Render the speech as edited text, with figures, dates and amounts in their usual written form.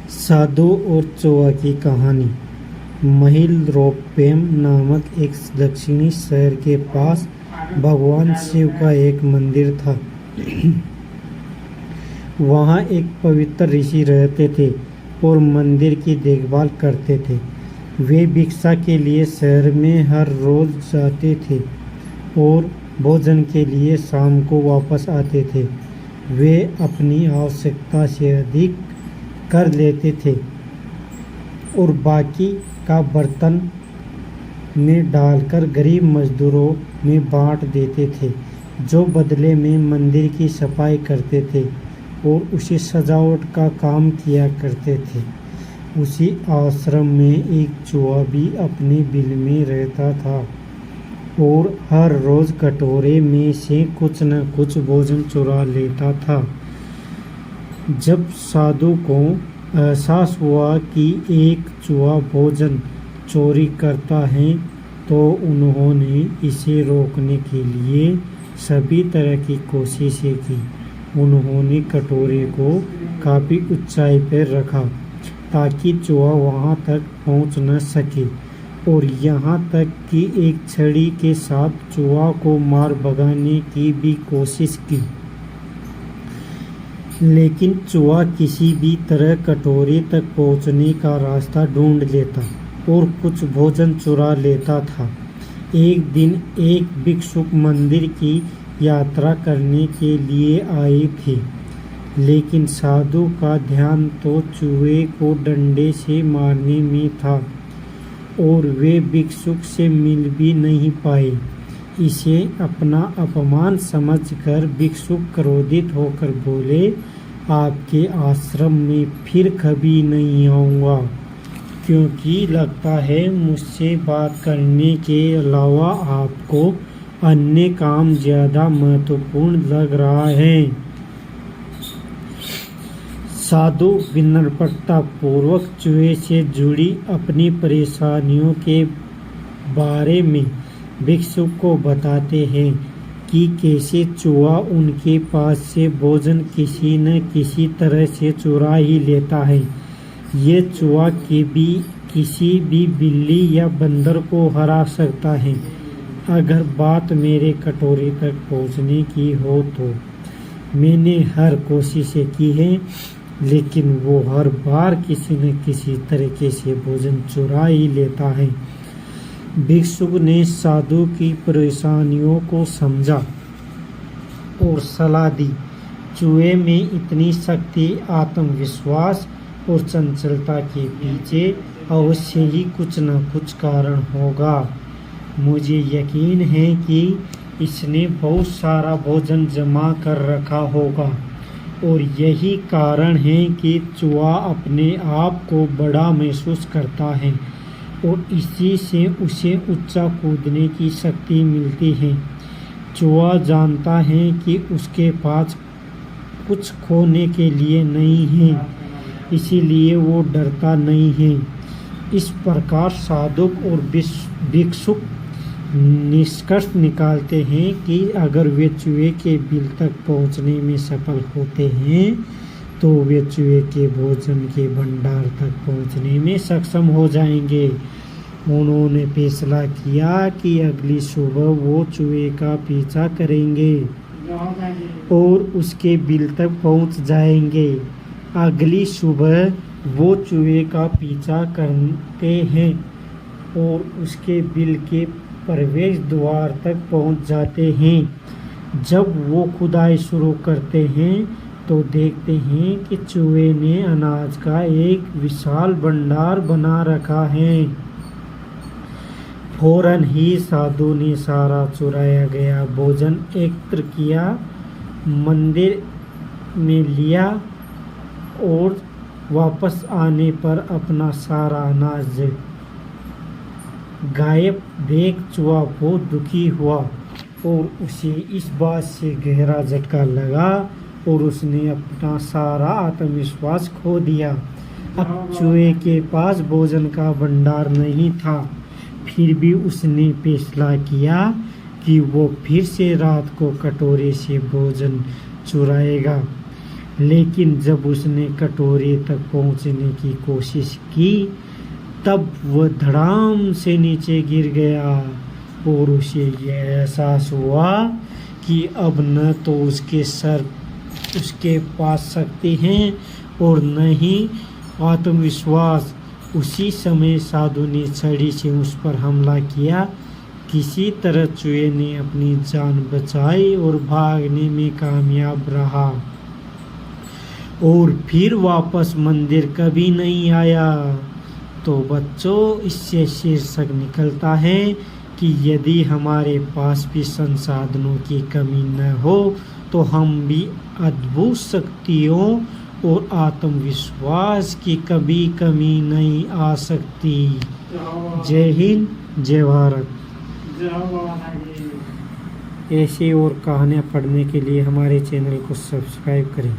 साधु और चूहा की कहानी। महिलरोपेम नामक एक दक्षिणी शहर के पास भगवान शिव का एक मंदिर था। वहाँ एक पवित्र ऋषि रहते थे और मंदिर की देखभाल करते थे। वे भिक्षा के लिए शहर में हर रोज जाते थे और भोजन के लिए शाम को वापस आते थे। वे अपनी आवश्यकता से अधिक कर लेते थे और बाकी का बर्तन में डालकर गरीब मजदूरों में बांट देते थे, जो बदले में मंदिर की सफाई करते थे और उसी सजावट का काम किया करते थे। उसी आश्रम में एक चूहा भी अपने बिल में रहता था और हर रोज कटोरे में से कुछ न कुछ भोजन चुरा लेता था। जब साधु को एहसास हुआ कि एक चूहा भोजन चोरी करता है, तो उन्होंने इसे रोकने के लिए सभी तरह की कोशिशें की। उन्होंने कटोरे को काफ़ी ऊंचाई पर रखा ताकि चूहा वहां तक पहुंच न सके, और यहाँ तक कि एक छड़ी के साथ चूहा को मार भगाने की भी कोशिश की। लेकिन चूहा किसी भी तरह कटोरे तक पहुंचने का रास्ता ढूंढ लेता और कुछ भोजन चुरा लेता था। एक दिन एक भिक्षुक मंदिर की यात्रा करने के लिए आए थे, लेकिन साधु का ध्यान तो चूहे को डंडे से मारने में था और वे भिक्षुक से मिल भी नहीं पाए। इसे अपना अपमान समझकर भिक्षुक क्रोधित होकर बोले, आपके आश्रम में फिर कभी नहीं आऊँगा, क्योंकि लगता है मुझसे बात करने के अलावा आपको अन्य काम ज़्यादा महत्वपूर्ण लग रहा है। साधु विनम्रता पूर्वक चूहे से जुड़ी अपनी परेशानियों के बारे में भिक्षुक को बताते हैं कि कैसे चूहा उनके पास से भोजन किसी न किसी तरह से चुरा ही लेता है। ये चूहा किसी भी बिल्ली या बंदर को हरा सकता है। अगर बात मेरे कटोरे तक पहुंचने की हो तो मैंने हर कोशिशें की है, लेकिन वो हर बार किसी न किसी तरीके से भोजन चुरा ही लेता है। भिक्षुक ने साधु की परेशानियों को समझा और सलाह दी। चूहे में इतनी शक्ति, आत्मविश्वास और चंचलता के पीछे अवश्य ही कुछ न कुछ कारण होगा। मुझे यकीन है कि इसने बहुत सारा भोजन जमा कर रखा होगा और यही कारण है कि चूहा अपने आप को बड़ा महसूस करता है और इसी से उसे ऊंचा कूदने की शक्ति मिलती है। चूहा जानता है कि उसके पास कुछ खोने के लिए नहीं है, इसीलिए वो डरता नहीं है। इस प्रकार साधु और भिक्षुक निष्कर्ष निकालते हैं कि अगर वे चूहे के बिल तक पहुंचने में सफल होते हैं, तो वे चूहे के भोजन के भंडार तक पहुंचने में सक्षम हो जाएंगे। उन्होंने फैसला किया कि अगली सुबह वो चूहे का पीछा करेंगे और उसके बिल तक पहुंच जाएंगे। अगली सुबह वो चूहे का पीछा करते हैं और उसके बिल के प्रवेश द्वार तक पहुंच जाते हैं। जब वो खुदाई शुरू करते हैं तो देखते हैं कि चूहे ने अनाज का एक विशाल भंडार बना रखा है। फौरन ही साधु ने सारा चुराया गया भोजन एकत्र किया, मंदिर में लिया और वापस आने पर अपना सारा अनाज गायब देख चूहा बहुत दुखी हुआ और उसे इस बात से गहरा झटका लगा और उसने अपना सारा आत्मविश्वास खो दिया। अब चूहे के पास भोजन का भंडार नहीं था, फिर भी उसने फैसला किया कि वो फिर से रात को कटोरे से भोजन चुराएगा। लेकिन जब उसने कटोरे तक पहुंचने की कोशिश की तब वह धड़ाम से नीचे गिर गया और उसे यह एहसास हुआ कि अब न तो उसके सर उसके पास शक्ति हैं और न ही आत्मविश्वास। उसी समय साधु ने छड़ी से उस पर हमला किया। किसी तरह चूहे ने अपनी जान बचाई और भागने में कामयाब रहा और फिर वापस मंदिर कभी नहीं आया। तो बच्चों, इससे शीर्षक निकलता है कि यदि हमारे पास भी संसाधनों की कमी न हो तो हम भी अद्भुत शक्तियों और आत्मविश्वास की कभी कमी नहीं आ सकती। जय हिंद, जय भारत। ऐसी और कहानियाँ पढ़ने के लिए हमारे चैनल को सब्सक्राइब करें।